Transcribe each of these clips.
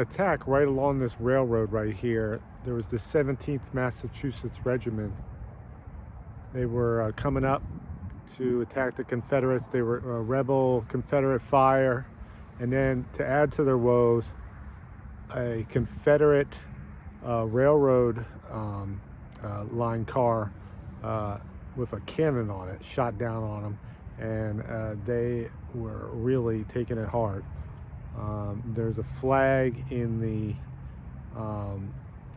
Attack right along this railroad right here. There was the 17th Massachusetts Regiment. They were coming up to attack the Confederates. They were rebel Confederate fire, and then to add to their woes, a Confederate railroad line car with a cannon on it shot down on them, and they were really taking it hard. There's a flag in the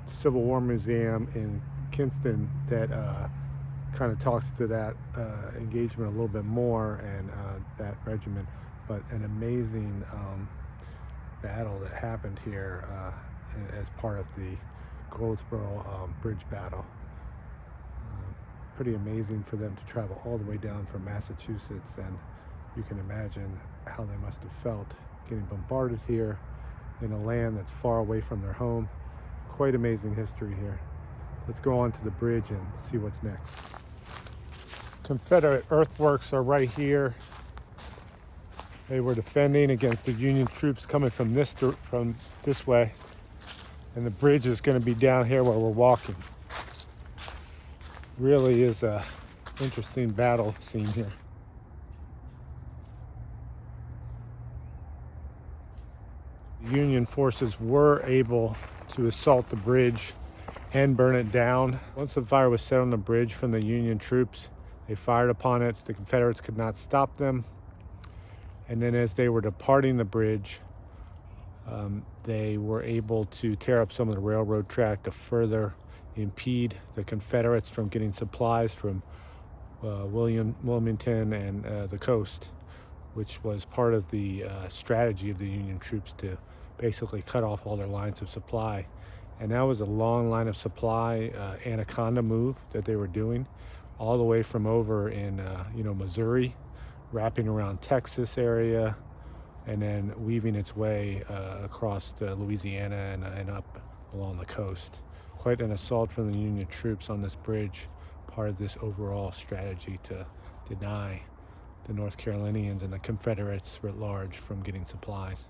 Civil War Museum in Kinston that kind of talks to that engagement a little bit more, and that regiment. But an amazing battle that happened here as part of the Goldsboro bridge battle. Pretty amazing for them to travel all the way down from Massachusetts, and you can imagine how they must have felt getting bombarded here in a land that's far away from their home. Quite amazing history here. Let's go on to the bridge and see what's next. Confederate earthworks are right here. They were defending against the Union troops coming from this way, and the bridge is going to be down here where we're walking. Really is a interesting battle scene here. The Union forces were able to assault the bridge and burn it down. Once the fire was set on the bridge from the Union troops, they fired upon it. The Confederates could not stop them. And then as they were departing the bridge, they were able to tear up some of the railroad track to further impede the Confederates from getting supplies from Wilmington and the coast, which was part of the strategy of the Union troops to basically cut off all their lines of supply. And that was a long line of supply, anaconda move that they were doing all the way from over in Missouri, wrapping around Texas area, and then weaving its way across to Louisiana and up along the coast. Quite an assault from the Union troops on this bridge, part of this overall strategy to deny the North Carolinians and the Confederates writ large from getting supplies.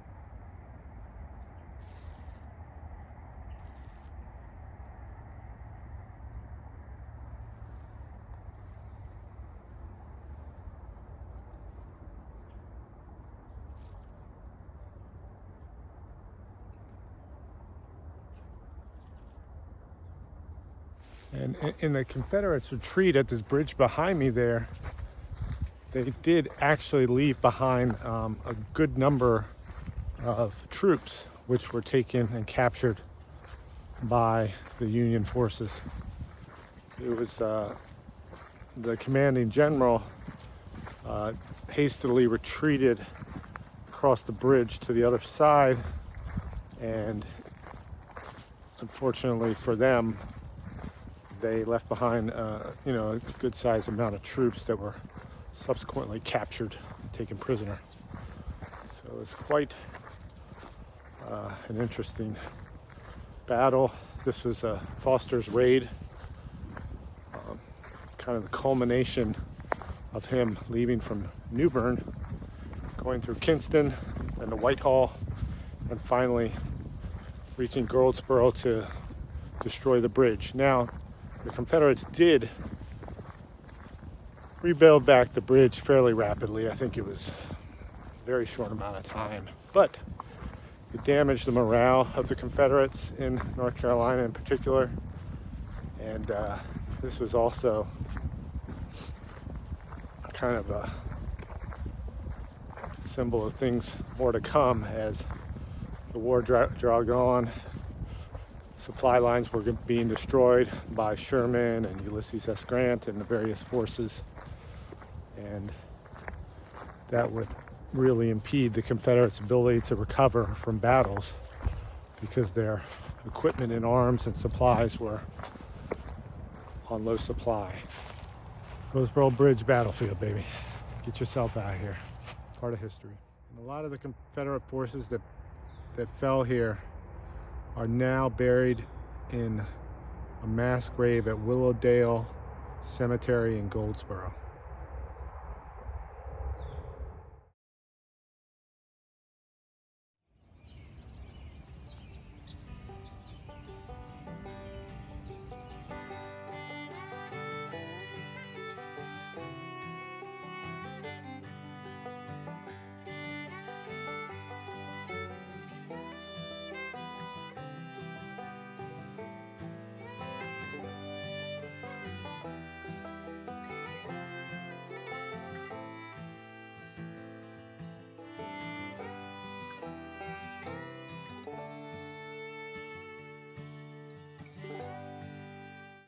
And in the Confederates' retreat at this bridge behind me there, they did actually leave behind a good number of troops, which were taken and captured by the Union forces. It was the commanding general hastily retreated across the bridge to the other side, and unfortunately for them, they left behind a good sized amount of troops that were subsequently captured and taken prisoner. So it was quite an interesting battle. This was Foster's raid, kind of the culmination of him leaving from New Bern, going through Kinston and to Whitehall, and finally reaching Goldsboro to destroy the bridge. Now, the Confederates did rebuild back the bridge fairly rapidly. I think it was a very short amount of time, but it damaged the morale of the Confederates in North Carolina in particular. And this was also kind of a symbol of things more to come as the war dragged on. Supply lines were being destroyed by Sherman and Ulysses S. Grant and the various forces, and that would really impede the Confederates' ability to recover from battles because their equipment and arms and supplies were on low supply. Goldsboro Bridge battlefield, baby. Get yourself out of here. Part of history. And a lot of the Confederate forces that fell here are now buried in a mass grave at Willowdale Cemetery in Goldsboro.